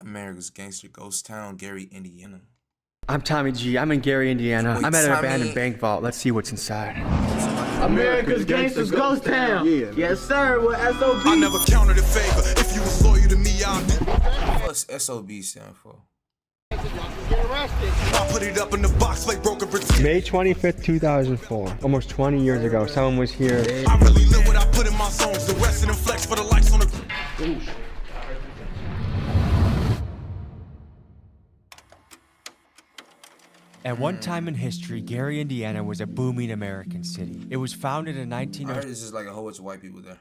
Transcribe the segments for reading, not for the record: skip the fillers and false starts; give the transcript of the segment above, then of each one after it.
America's Gangster, Ghost Town, Gary, Indiana. I'm Tommy G. I'm in Gary, Indiana. Wait, I'm at an Tommy. abandoned bank vault. Let's see what's inside. America's Gangsters Ghost Town. Yeah, Yes, sir. With SOB. I never counted a favor. If you was loyal to me, I'll do. What's SOB stand for? I put it up in the box like broken pretend. May 25th, 2004. Almost 20 years ago, someone was here. I really live what I put in my songs. The rest of them flex for the likes on the. At one time in history, Gary, Indiana was a booming American city. It was founded in I heard 1906 it's just like a whole bunch of white people there.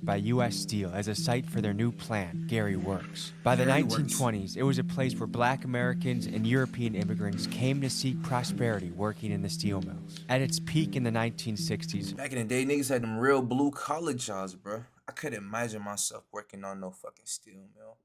by U.S. Steel as a site for their new plant, Gary Works. By the Gary Works. 1920s, it was a place where black Americans and European immigrants came to seek prosperity working in the steel mills. At its peak in the 1960s, Back in the day, niggas had them real blue collar jobs, bro. I couldn't imagine myself working on no fucking steel mill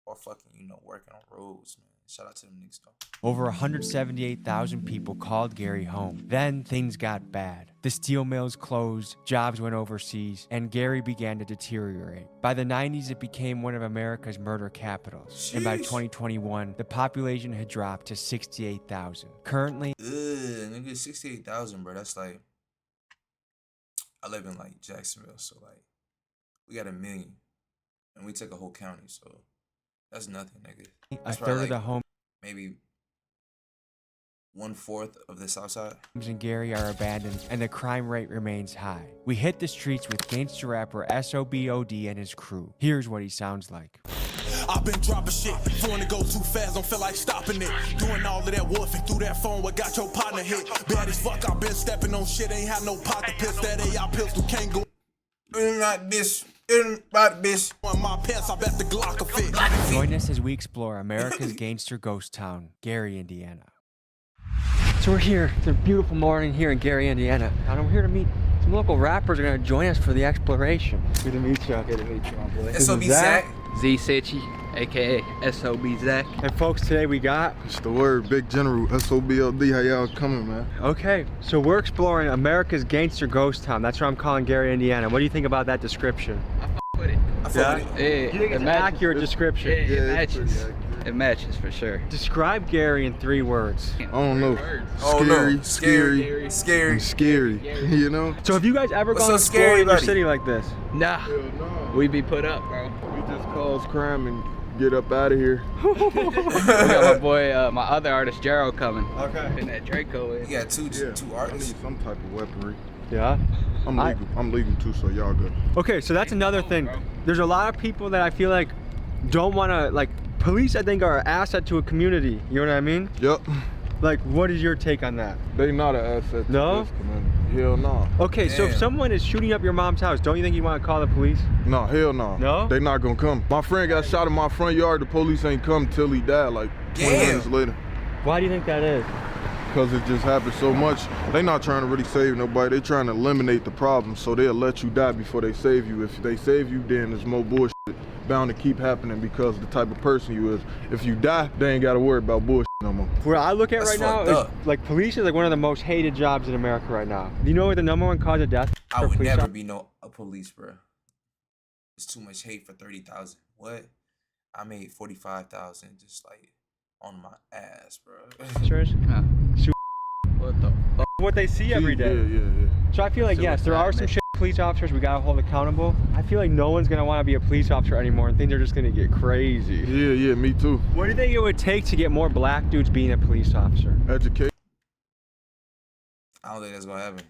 or fucking, working on roads, man. Shout out to them niggas though. over 178,000 people called Gary home. Then things got bad. The steel mills closed, jobs went overseas, and Gary began to deteriorate. By the 90s, it became one of America's murder capitals. And by Sheesh. 2021, the population had dropped to 68,000. Currently, Nigga, 68,000, bro. That's like, I live in like Jacksonville, so like, we got 1 million, and we took a whole county, so that's nothing, nigga. a That's third probably of the like homes maybe 1/4 of the South Side. in Gary are abandoned, and the crime rate remains high. We hit the streets with gangster rapper SOBOD and his crew. Here's what he sounds like. I've been dropping shit. Trying to go too fast, don't feel like stopping it. Doing all of that wolfing through that phone, what got your partner hit? Bad as fuck, I've been stepping on shit, ain't had no pot to piss. That AI pistol can't go. Not this, not this. On my pants, I bet the Glock will fit. Join us as we explore America's gangster ghost town, Gary, Indiana. So we're here. It's a beautiful morning here in Gary, Indiana. And we're here to meet some local rappers who are going to join us for the exploration. Good to meet you. Good to meet you, my boy. SOB Zach. Zach. Z Sitchy, aka SOB Zach. And folks, today we got... It's the word, Big General, SOBLD, how y'all coming, man? Okay, so we're exploring America's gangster ghost town. That's what I'm calling Gary, Indiana. What do you think about that description? With it. I fuck with it. Yeah, You think it's an accurate description? Yeah, it it's matches. pretty accurate. It matches for sure. Describe Gary in 3 words. I don't know. Oh, no. Scary, Scary. and scary, you know? So have you guys ever What's gone so scary exploring your about it? city like this? Nah, Hell no. we be put up, bro. We just cause crime and get up out of here. We got my boy, my other artist Gerald coming. Okay. And that Draco You is. got two I artists. need some type of weaponry. Yeah? I'm legal too, so y'all good. Okay, so that's another thing. There's a lot of people that I feel like don't want to, like, police I think are an asset to a community. You know what I mean? Yep. Like, what is your take on that? They not an asset to No? this community. Hell no. Okay, so if Damn. someone is shooting up your mom's house, don't you think you want to call the police? No, hell no. No? They not gonna come. My friend got shot in my front yard. The police ain't come till he died, like 20 Damn. minutes later. Why do you think that is? Because it just happened so much. They not trying to really save nobody. They trying to eliminate the problem, so they'll let you die before they save you. If they save you, then there's more bullshit bound to keep happening because of the type of person you is. If you die, they ain't got to worry about bullshit no more. What I look at That's right now fucked is up. like police is like one of the most hated jobs in America right now. Do you know what the #1 cause of death I for would police never officers? be a police, bro. It's too much hate for 30,000. What? I made 45,000 just like on my ass, bro. Huh. What the fuck? What they see every day. Yeah. So I feel like So yes, what's there that, are some man? shit police officers we gotta hold accountable. I feel like no one's gonna want to be a police officer anymore and think they're just gonna get crazy. Yeah, me too. What do you think it would take to get more black dudes being a police officer? Education. I don't think that's gonna happen.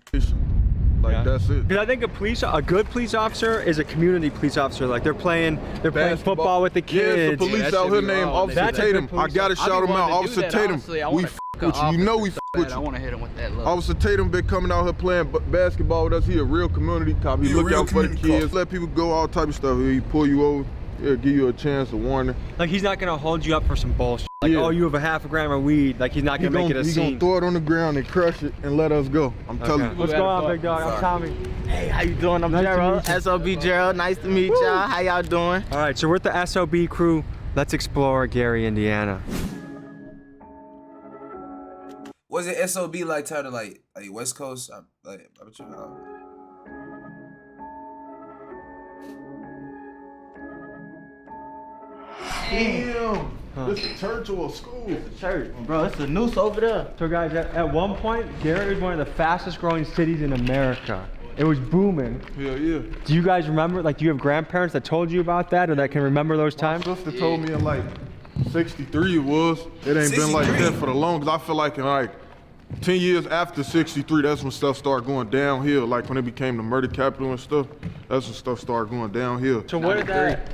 Like, Yeah. that's it. Because I think a good police officer is a community police officer. Like they're playing Basketball. football with the Yeah, it's kids. the police that out should here be named wrong. Officer That's a good Tatum. I police gotta officer. shout him out, Officer Tatum. We f with you. You know we f with I you. want to hit him with that look. Officer Tatum been coming out here playing basketball with us. He a real community cop. He He a look real out for the community kids. cop. Let people go, all type of stuff. He pull you over. Yeah, give you a chance, a warning. Like he's not gonna hold you up for some bullshit. Like, Yeah. oh, you have a half a gram of weed. Like he's not He gonna make it a he scene. gonna throw it on the ground and crush it and let us go. I'm telling Okay. you. What's going on, big dog? I'm Sorry. Tommy. Hey, how you doing? I'm Nice to Gerald. meet you. SOB Gerald. Nice to meet y'all. How y'all doing? All right, so we're at the SOB crew. Let's explore Gary, Indiana. Was it SOB like title like West Coast? I bet you. Damn. This a church or a school? Church, bro, it's a noose over there. So guys, at one point, Gary was one of the fastest growing cities in America. It was booming. Hell yeah. Do you guys remember, like, do you have grandparents that told you about that or that can remember those times? My sister told me in like 63 it was. It ain't been like that for the longest. I feel like in like 10 years after 63, that's when stuff started going downhill. Like when it became the murder capital and stuff, that's when stuff started going downhill. So what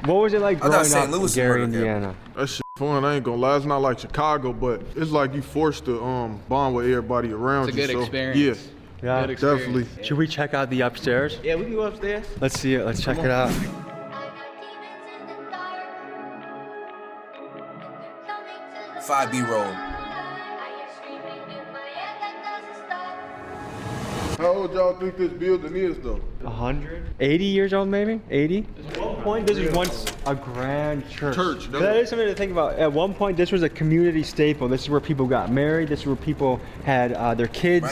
was it like growing up in Gary, Indiana? That shit fun, I ain't gonna lie. It's not like Chicago, but it's like you forced to bond with everybody around you. It's a good experience. Yeah. Yeah, definitely. Should we check out the upstairs? Yeah, we can go upstairs. Let's see it. Let's check it out. Five B-roll. How old y'all think this building is though? 100? 80 years old maybe? 80? At one point this was once a grand church. That is something to think about. At one point this was a community staple. This is where people got married. This is where people had their kids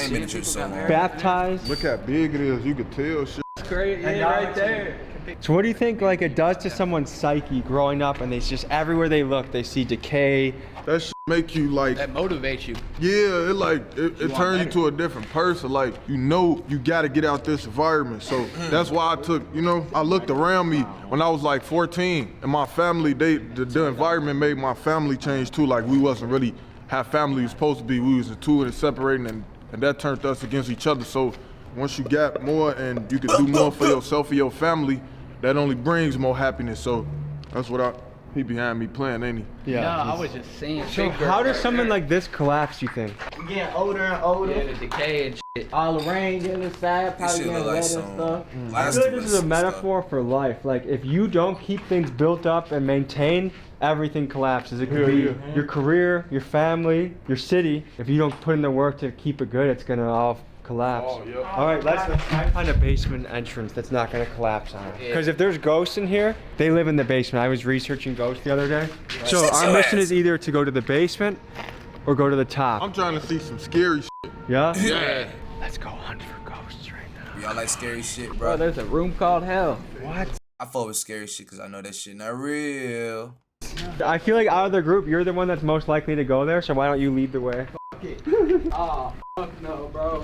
baptized. Look how big it is. You could tell shit. It's great, yeah, right there. So what do you think like it does to someone's psyche growing up and they just everywhere they look they see decay? That shit make you like, That motivates you. yeah, it turns you to a different person. Like, you know, you gotta get out this environment. So that's why I took, you know, I looked around me when I was like 14 and my family, the environment made my family change too. Like we wasn't really how family was supposed to be. We was into it and separating and that turned us against each other. So once you got more and you can do more for yourself or your family, that only brings more happiness. So that's what he behind me playing, ain't he? Yeah. No, I was just saying. So how does something like this collapse, you think? We getting older and older. Yeah, the decay and shit. All the rain getting inside, probably getting wet and stuff. I feel like this is a metaphor for life. Like if you don't keep things built up and maintained, everything collapses. It could be your career, your family, your city. If you don't put in the work to keep it good, it's gonna all collapse. Oh, yeah. All right, let's find a basement entrance that's not gonna collapse on it. Because if there's ghosts in here, they live in the basement. I was researching ghosts the other day. So our mission is either to go to the basement or go to the top. I'm trying to see some scary shit. Yeah? Yeah. Let's go hunt for ghosts right now. Y'all like scary shit, Bro, bro? there's a room called hell. What? I fuck with scary shit because I know that shit not real. I feel like out of the group, you're the one that's most likely to go there, so why don't you lead the way? Oh, fuck no, bro.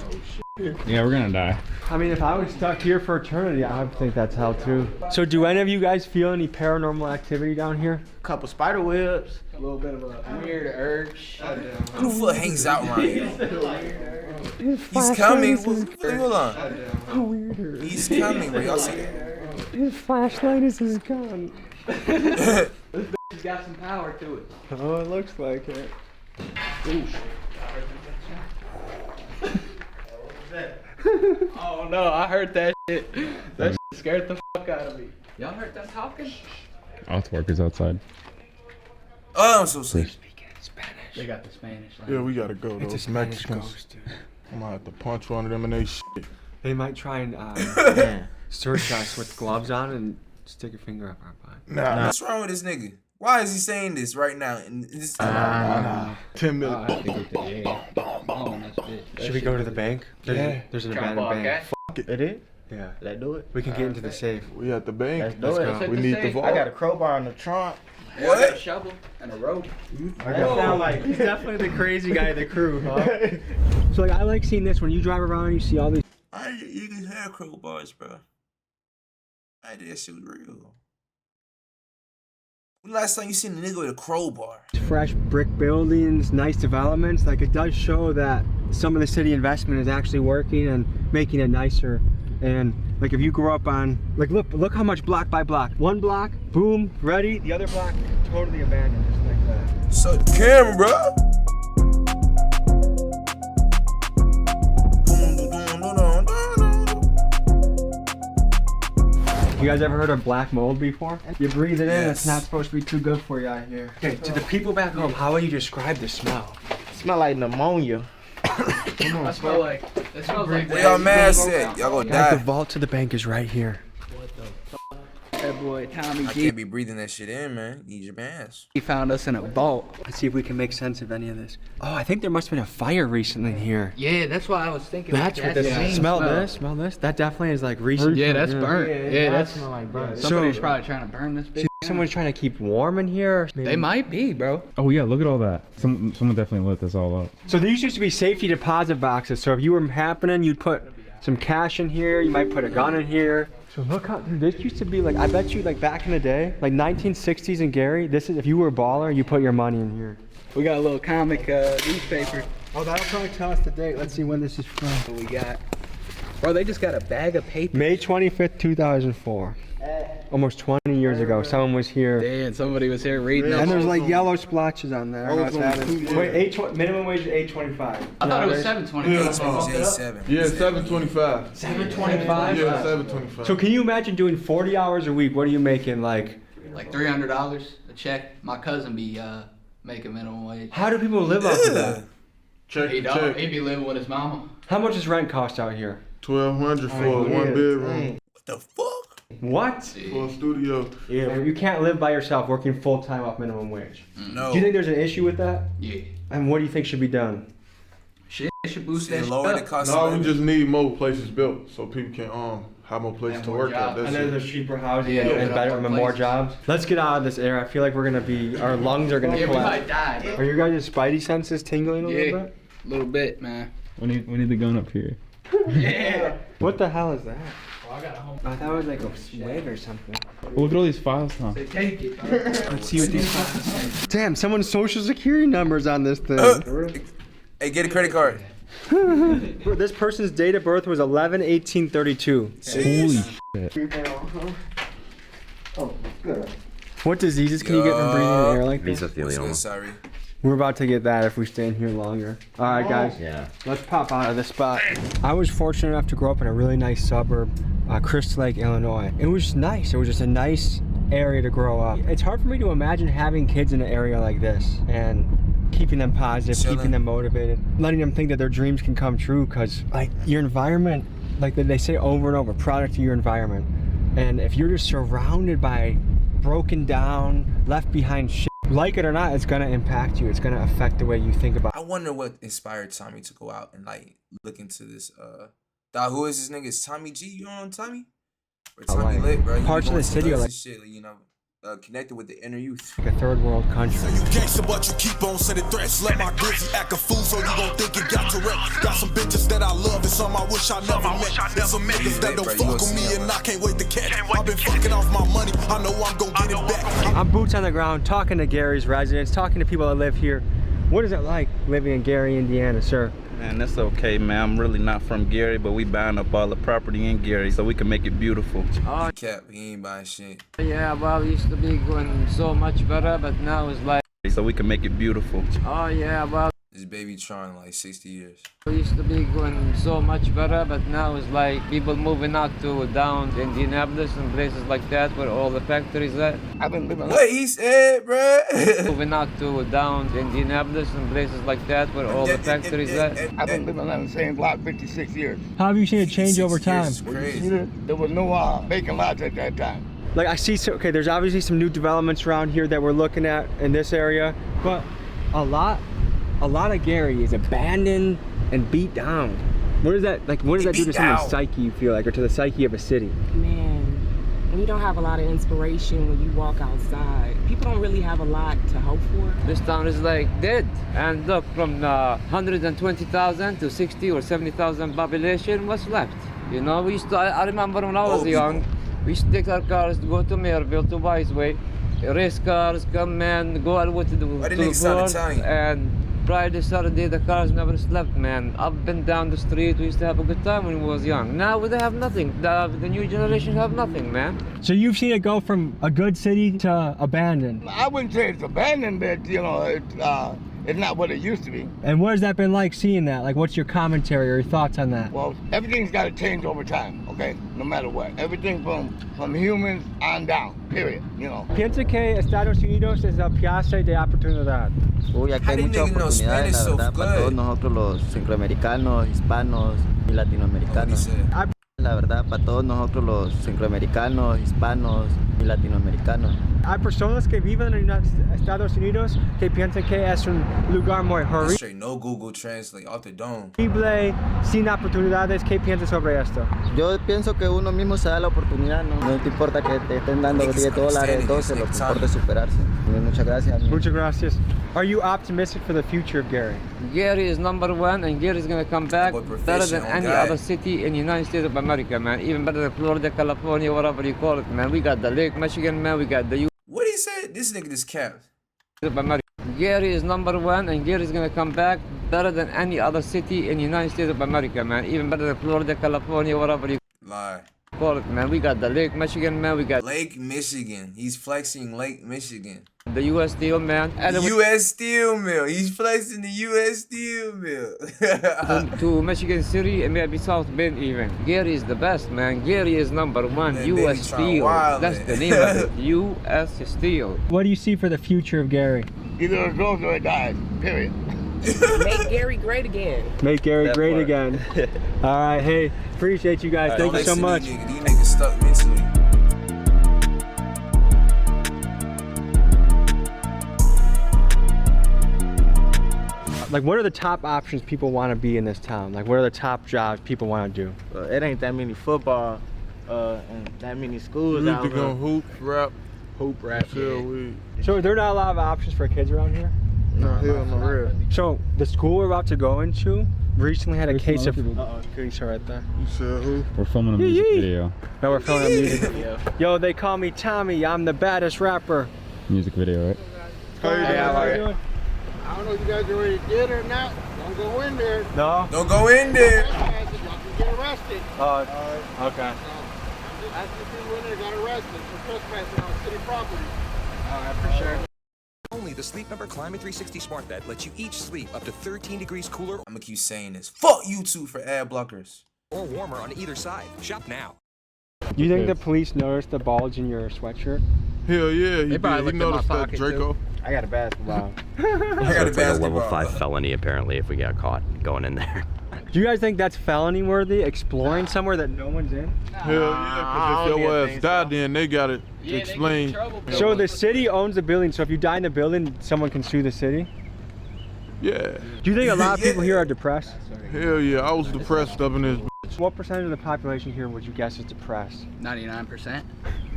Yeah, we're gonna die. I mean, if I was stuck here for eternity, I would think that's hell too. So do any of you guys feel any paranormal activity down here? Couple spider webs. A little bit of a weird urge. Who the fuck hangs out around here? He's coming. Hold on. He's coming, bro. Y'all see that? His flashlight is his gun. He's got some power to it. Oh, it looks like it. Oh no, I heard that shit. That shit scared the fuck out of me. Y'all heard them talking? Earth workers outside. Oh, I'm so sick. They got the Spanish language. Yeah, we gotta go though. It's a Spanish Mexicans. ghost, dude. I'm gonna have to punch one of them and they shit. They might try and search us with gloves on and stick a finger up our butt. Nah. What's wrong with this nigga? Why is he saying this right now? And this, 10 minutes. Should we go to the bank? There's an abandoned bank. It is? Yeah. Let's do it. We can get into the safe. We at the bank. Let's do it. We need the vault. I got a crowbar in the trunk. I got a shovel and a rope. Sound like he's definitely the crazy guy of the crew, huh? So like I like seeing this when you drive around and you see all these. you can have crowbars, bro. I did that shit was real. When last time you seen a nigga with a crowbar? Fresh brick buildings, nice developments. Like it does show that some of the city investment is actually working and making it nicer. And like if you grow up on, like look how much block by block. One block, boom, ready. The other block, totally abandoned, just like that. So the camera, bro. You guys ever heard of black mold before? You breathe it in, Yes. it's not supposed to be too good for you out here. Okay, to the people back home, how would you describe the smell? It smell like pneumonia. I smell like. It smells like. Where y'all mask at? Y'all gonna Guys, the die. vault to the bank is right here. That boy Tommy I G. can't be breathing that shit in, man. You need your pants. He found us in a vault. Let's see if we can make sense of any of this. Oh, I think there must have been a fire recently here. Yeah, that's why I was thinking. That's what this is. Smell this, smell this. That definitely is like recent. Yeah, that's burnt. Yeah, that's like burnt. somebody's probably trying to burn this bitch. Someone's trying to keep warm in here. They might be, bro. Oh yeah, look at all that. Someone definitely lit this all up. So these used to be safety deposit boxes. So if you were happening, you'd put some cash in here. You might put a gun in here. So look how, dude, this used to be like, I bet you like back in the day, like 1960s in Gary, this is, if you were a baller, you put your money in here. We got a little comic newspaper. Oh, that'll probably tell us the date. Let's see when this is from. What we got? Bro, they just got a bag of paper. May 25th, 2004. Almost 20 years ago, someone was here. Damn, somebody was here reading. And there's like yellow splotches on there. Wait, minimum wage is $8.25. I thought it was $7.25. Yeah, $7.25. $7.25? Yeah, $7.25. So can you imagine doing 40 hours a week? What are you making like $300 a check. My cousin be making minimum wage. How do people live off of that? He don't. He be living with his mama. How much does rent cost out here? $1,200 for a one bedroom. What the fuck? What? For a studio. Yeah, you can't live by yourself working full time off minimum wage. No. Do you think there's an issue with that? Yeah. And what do you think should be done? Shit should boost that They shit lower the up. cost No, of we living. just need more places built so people can have more places And to more work at. jobs. That's And then it. there's cheaper housing Yeah, and yeah. better and more Places. jobs. Let's get out of this air. I feel like we're gonna be, our lungs are gonna Yeah, we collapse. might die, bro. Are your guys' spidey senses tingling a little bit? A little bit, man. We need the gun up here. Yeah. What the hell is that? I thought it was like a wig or something. Well, look at all these files, Tom. Take it. Let's see what these files say. Damn, someone's social security number's on this thing. Hey, get a credit card. This person's date of birth was 11/18/32. Holy shit. What diseases can you get from breathing in the air like this? What's good, sorry. We're about to get that if we stay in here longer. All right, guys. Yeah. Let's pop out of this spot. I was fortunate enough to grow up in a really nice suburb, Crystal Lake, Illinois. It was nice. It was just a nice area to grow up. It's hard for me to imagine having kids in an area like this and keeping them positive, keeping them motivated, letting them think that their dreams can come true. Because like your environment, like they say over and over, product of your environment. And if you're just surrounded by broken down, left behind shit, like it or not, it's gonna impact you. It's gonna affect the way you think about it. I wonder what inspired Tommy to go out and like look into this. Dog, who is this nigga? Is Tommy G? You know Tommy? Or Tommy Lit, bro? You Parts of going the to city are those like and shit, you know, connected with the inner youth. a third world country. You gangster, but you keep on sending threats. Let my glizzy act a fool, so you gon' think you got Tourette. Got some bitches that I love and some I wish I never met. There's some niggas that don't fuck with me and I can't wait to catch. I've been fucking off my money, I know I'm gon' get it back. I'm boots on the ground, talking to Gary's residents, talking to people that live here. What is it like living in Gary, Indiana, sir? Man, that's okay, man. I'm really not from Gary, but we buying up all the property in Gary so we can make it beautiful. Cap, he ain't buying shit. Yeah, well, it used to be going so much better, but now it's like, So we can make it beautiful. oh yeah, well, This baby trying like 60 years. it used to be going so much better, but now it's like people moving out to down Indianapolis and places like that where all the factories are. I've been living What he said, bruh? Moving out to down Indianapolis and places like that where all the factories are. I've been living on the same block 56 years. How have you seen it change over time? It's crazy. There was no vacant lots at that time. Like I see, so, okay, there's obviously some new developments around here that we're looking at in this area, but a lot of Gary is abandoned and beat down. What does that like? What does that do to someone's psyche? You feel like, or to the psyche of a city? Man, we don't have a lot of inspiration when you walk outside. People don't really have a lot to hope for. This town is like dead. And look, from 120,000 to 60 or 70,000 population, what's left? You know, we used to, I remember when I was young, we used to take our cars to go to Maryville, to Wiseway, race cars, come and go out to the board, and Friday, Saturday, the cars never slept, man. Up and down the street, we used to have a good time when we was young. Now they have nothing. The new generation have nothing, man. So you've seen it go from a good city to abandoned. I wouldn't say it's abandoned, but you know, it's not what it used to be. And what has that been like seeing that? Like, what's your commentary or your thoughts on that? Well, everything's got to change over time, okay? No matter what. Everything from humans on down, period, you know. Piensa que Estados Unidos es el piazza de oportunidad. Uy, aquí hay muchas oportunidades, la verdad, para todos nosotros los centroamericanos, hispanos y latinoamericanos. La verdad, para todos nosotros los centroamericanos, hispanos y latinoamericanos. Hay personas que viven en Estados Unidos que piensan que es un lugar muy horrible. Straight no Google Translate off the dome. Sin oportunidades. ¿Qué piensas sobre esto? Yo pienso que uno mismo se da la oportunidad, ¿no? No te importa que te estén dando $10, $12, lo que importa es superarse. Muchas gracias. Amigo. Muchas gracias. Are you optimistic for the future of Gary? Gary is #1, and Gary is going to come back better than any other city in the United States of America, man. Even better than Florida, California, whatever you call it, man. We got the Lake Michigan, man. We got the What he said? This nigga just capped. Gary is #1, and Gary is going to come back better than any other city in the United States of America, man. Even better than Florida, California, whatever you call it, man. We got the Lake Michigan, man. We got Lake Michigan. He's flexing Lake Michigan. The U.S. Steel, man. The U.S. Steel Mill. He's flexing the U.S. Steel Mill. to Michigan City and maybe South Bend even. Gary is the best, man. Gary is #1. Man, U.S. Steel. That's the name of it. U.S. Steel. What do you see for the future of Gary? Either it grows or it dies. Period. Make Gary great again. Make Gary great again. All right, hey, appreciate you guys. Thank you so much. These niggas stuck mentally. Like, what are the top options people want to be in this town? Like, what are the top jobs people want to do? It ain't that many football and that many schools out here. Hoop, rap. Yeah. So there are not a lot of options for kids around here? No, hell no, real. So the school we're about to go into recently had a case of... Gangster right there. You said who? We're filming a music video. No, we're filming a music video. Yo, they call me Tommy. I'm the baddest rapper. Music video, right? How are you doing? I don't know if you guys are ready to get it or not. Don't go in there. No? Don't go in there. Y'all can get arrested. Okay. As you people in there got arrested for trespassing on city property. Alright, for sure. Only the Sleep Number Climate 360 smart bed lets you each sleep up to 13 degrees cooler. I'm gonna keep saying this. Fuck YouTube for ad blockers. Or warmer on either side. Shop now. Do you think the police noticed the bulge in your sweatshirt? Hell yeah, he probably noticed that, Draco. I got a basketball. I got a basketball. Level 5 felony apparently if we got caught going in there. Do you guys think that's felony worthy? Exploring somewhere that no one's in? Hell yeah, because if your ass died, then they got it explained. So the city owns the building, so if you die in the building, someone can sue the city? Yeah. Do you think a lot of people here are depressed? Hell yeah, I was depressed up in this bitch. What percentage of the population here would you guess is depressed? 99%.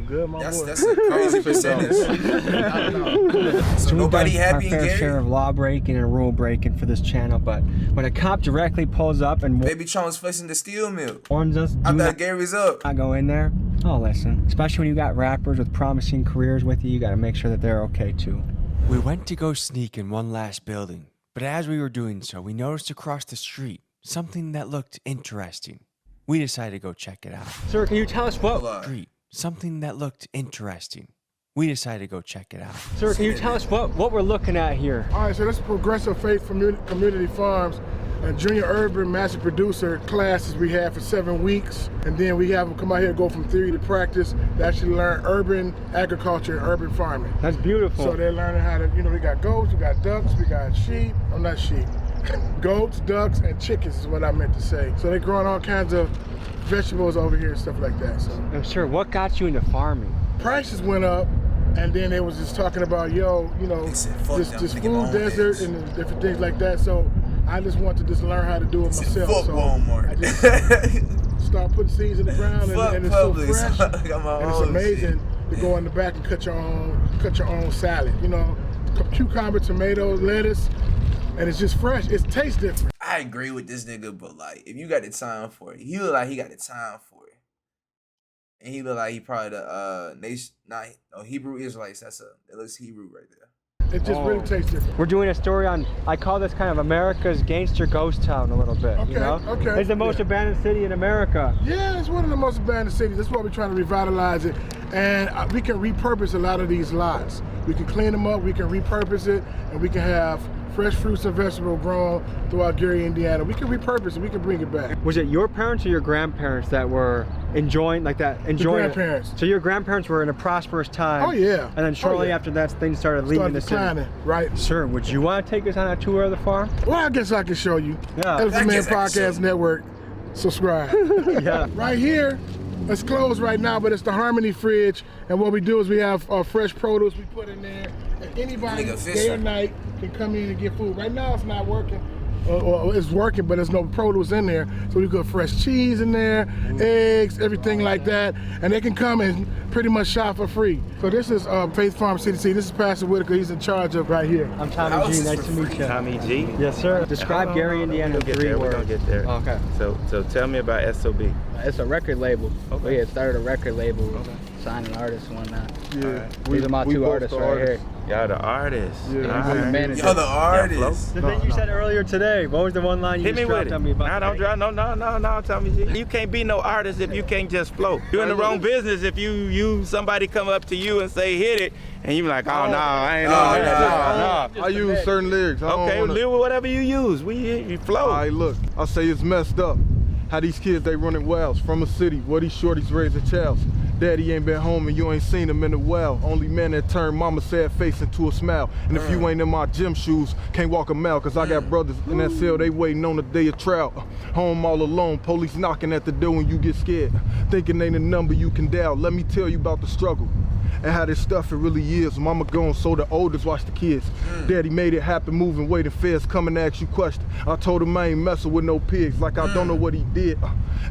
Good, my boy. That's a crazy percentage. So nobody happy in Gary? Our fair share of law breaking and rule breaking for this channel, but when a cop directly pulls up and Baby Charles flexing the steel mill. warns us, I thought Gary's up. I go in there. Oh, listen. Especially when you got rappers with promising careers with you, you got to make sure that they're okay too. We went to go sneak in one last building, but as we were doing so, we noticed across the street something that looked interesting. We decided to go check it out. Sir, can you tell us what? Street. Something that looked interesting. We decided to go check it out. Sir, can you tell us what we're looking at here? All right, so this is Progressive Faith Community Farms and Junior Urban Master Producer classes we have for 7 weeks. And then we have them come out here and go from theory to practice to actually learn urban agriculture and urban farming. That's beautiful. So they're learning how to, we got goats, we got ducks, we got sheep. I'm not sheep. Goats, ducks, and chickens is what I meant to say. So they're growing all kinds of vegetables over here and stuff like that. So I'm sure. What got you into farming? Prices went up, and then they was just talking about, this food desert and different things like that. So I just want to just learn how to do it myself. So I just start putting seeds in the ground, and it's so fresh, and it's amazing to go in the back and cut your own salad. Cucumber, tomatoes, lettuce. And it's just fresh. It tastes different. I agree with this nigga, but like, if you got the time for it, he look like he got the time for it, and he look like he probably the Hebrew Israelites. It looks Hebrew right there. It just really tastes different. We're doing a story on, I call this kind of America's gangster ghost town a little bit. Okay, okay. It's the most abandoned city in America. Yeah, it's one of the most abandoned cities. That's why we're trying to revitalize it, and we can repurpose a lot of these lots. We can clean them up, we can repurpose it, and we can have fresh fruits and vegetables grown throughout Gary, Indiana. We can repurpose it, we can bring it back. Was it your parents or your grandparents that were enjoying The grandparents. So your grandparents were in a prosperous time. Oh yeah. And then shortly after that, things started leaving the city. Right. Sir, would you want to take us on a tour of the farm? Well, I guess I can show you. Yeah. Elephant Man Podcast Network. subscribe. Yeah. Right here, it's closed right now, but it's the Harmony fridge. And what we do is we have fresh produce we put in there. And anybody, day or night, can come in and get food. Right now, it's not working. Or it's working, but there's no produce in there. So we got fresh cheese in there, eggs, everything like that. And they can come and pretty much shop for free. So this is Faith Farm CDC. This is Pastor Whitaker. He's in charge of right here. I'm Tommy G. Nice to meet you. Tommy G? Yes, sir. Describe Gary, Indiana in 3 words. We're gonna get there. Okay. So tell me about SOB. It's a record label. Okay. We had started a record label, signing artists and whatnot. Yeah. These are my 2 artists right here. Y'all the artists. Yeah. I'm the manager. Y'all the artists. The thing you said earlier today, what was the one line you Hit just me with dropped it. on me about? No, Tommy G. You can't be no artist if you can't just flow. You're in the wrong business if somebody come up to you and say hit it, and you be like, oh no, I ain't on that. No. I use certain lyrics. Okay, live with whatever you use. You flow. All right, look, I say it's messed up. How these kids, they running wilds from a city where these shorties raising childs. Daddy ain't been home and you ain't seen him in a while. Only man that turned mama sad face into a smile. And if you ain't in my gym shoes, can't walk a mile. Cause I got brothers in that cell, they waiting on the day of trial. Home all alone, police knocking at the door when you get scared. Thinking ain't a number you can dial. Let me tell you about the struggle and how this stuff it really is. Mama gone, so the oldest watch the kids. Daddy made it happen, moving, waiting, feds coming to ask you questions. I told him I ain't messing with no pigs, like I don't know what he did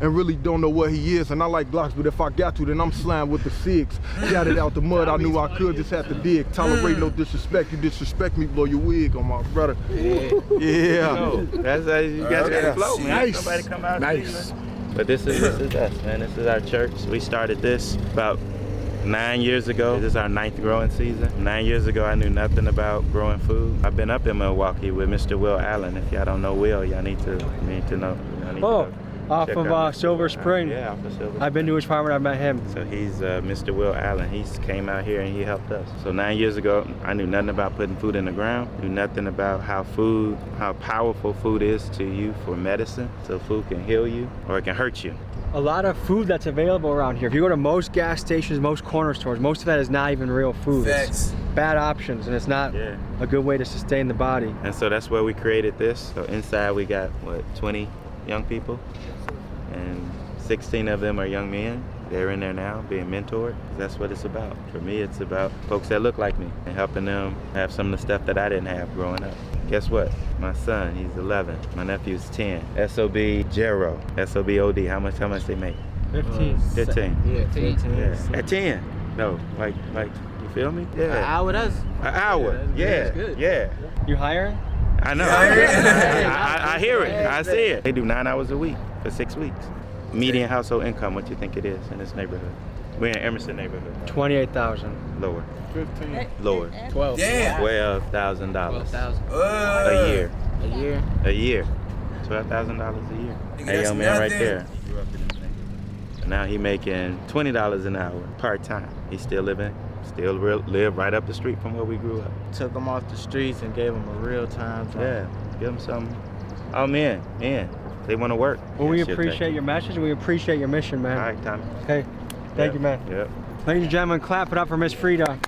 and really don't know what he is. And I like Glocks, but if I got to, then I'm slime with the SIGs. Got it out the mud, I knew I could, just have to dig. Tolerate no disrespect, you disrespect me, blow your wig on my brother. Yeah. That's how you got to flow, man. Nice. Somebody come out. Nice. But this is us, man. This is our church. We started this about 9 years ago. This is our 9th growing season. 9 years ago, I knew nothing about growing food. I've been up in Milwaukee with Mr. Will Allen. If y'all don't know Will, y'all need to know. Off of Silver Spring. Yeah, off of Silver Spring. I've been to his farm and I met him. So he's Mr. Will Allen. He's came out here and he helped us. So 9 years ago, I knew nothing about putting food in the ground. Knew nothing about how powerful food is to you for medicine. So food can heal you or it can hurt you. A lot of food that's available around here. If you go to most gas stations, most corner stores, most of that is not even real food. It's bad options, and it's not a good way to sustain the body. And so that's where we created this. So inside we got, 20 young people? And 16 of them are young men. They're in there now being mentored. That's what it's about. For me, it's about folks that look like me and helping them have some of the stuff that I didn't have growing up. Guess what? My son, he's 11. My nephew's 10. SOB Jero, SOB OD. How much they make? 15. 15. Yeah, 15. Yeah. At 10. No, like you feel me? Yeah. An hour, that's an hour. Yeah. That's good. Yeah. You hiring? I know. I hear it. I see it. They do 9 hours a week for 6 weeks. Median household income, what you think it is in this neighborhood? We're in Emerson neighborhood. 28,000. Lower. 15. Lower. 12. Damn. $12,000. 12,000. A year. A year? A year. $12,000 a year. That young man right there. He grew up in this neighborhood. And now he making $20 an hour part-time. He's still living, live right up the street from where we grew up. Took him off the streets and gave him a real time. Yeah, give him something. Oh man, they want to work. Well, we appreciate your message and we appreciate your mission, man. All right, Tommy. Okay, thank you, man. Yep. Ladies and gentlemen, clap it up for Miss Frida.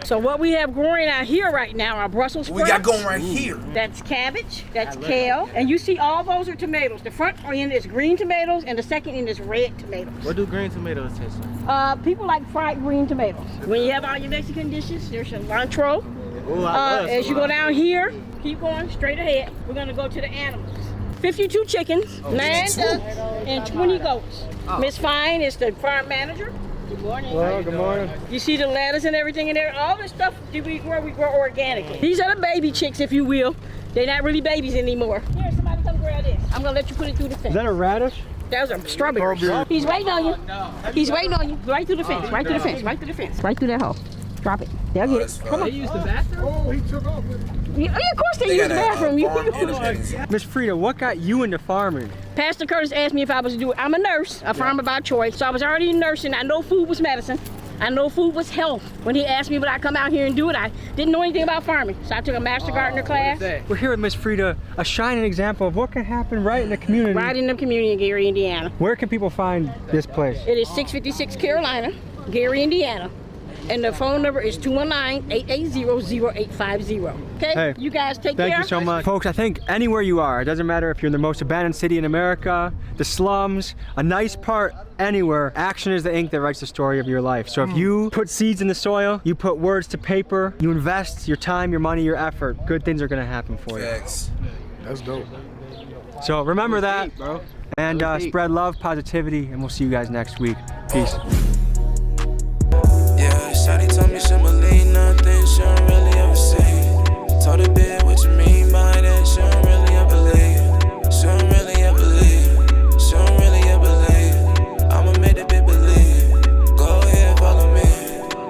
So what we have growing out here right now are Brussels sprouts. We got going right here. That's cabbage, that's kale, and you see all those are tomatoes. The front end is green tomatoes and the second end is red tomatoes. What do green tomatoes taste like? People like fried green tomatoes. When you have all your Mexican dishes, there's cilantro. Ooh, as you go down here, keep going straight ahead. We're gonna go to the animals. 52 chickens, 9 ducks, and 20 goats. Miss Fine is the farm manager. Good morning. Well, good morning. You see the lettuce and everything in there? All this stuff that we grow organically. These are the baby chicks, if you will. They're not really babies anymore. Here, somebody come grab this. I'm gonna let you put it through the fence. Is that a radish? Those are strawberries. He's waiting on you. He's waiting on you. Right through the fence, right through the fence, right through the fence. Right through that hole. Drop it. They'll get it. Come on. They use the bathroom? Oh, he took off with it. Yeah, of course they use the bathroom. Miss Frida, what got you into farming? Pastor Curtis asked me if I was to do it. I'm a nurse, a farmer by choice. So I was already nursing. I know food was medicine. I know food was health. When he asked me would I come out here and do it, I didn't know anything about farming. So I took a master gardener class. We're here with Miss Frida, a shining example of what can happen right in the community. Right in the community in Gary, Indiana. Where can people find this place? It is 656 Carolina, Gary, Indiana. And the phone number is 219-880-0850. Okay? Hey, you guys take thank care. you so much. Folks, I think anywhere you are, it doesn't matter if you're in the most abandoned city in America, the slums, a nice part, anywhere, action is the ink that writes the story of your life. So if you put seeds in the soil, you put words to paper, you invest your time, your money, your effort, good things are gonna happen for you. That's dope. So remember that, bro. And spread love, positivity, and we'll see you guys next week. Peace.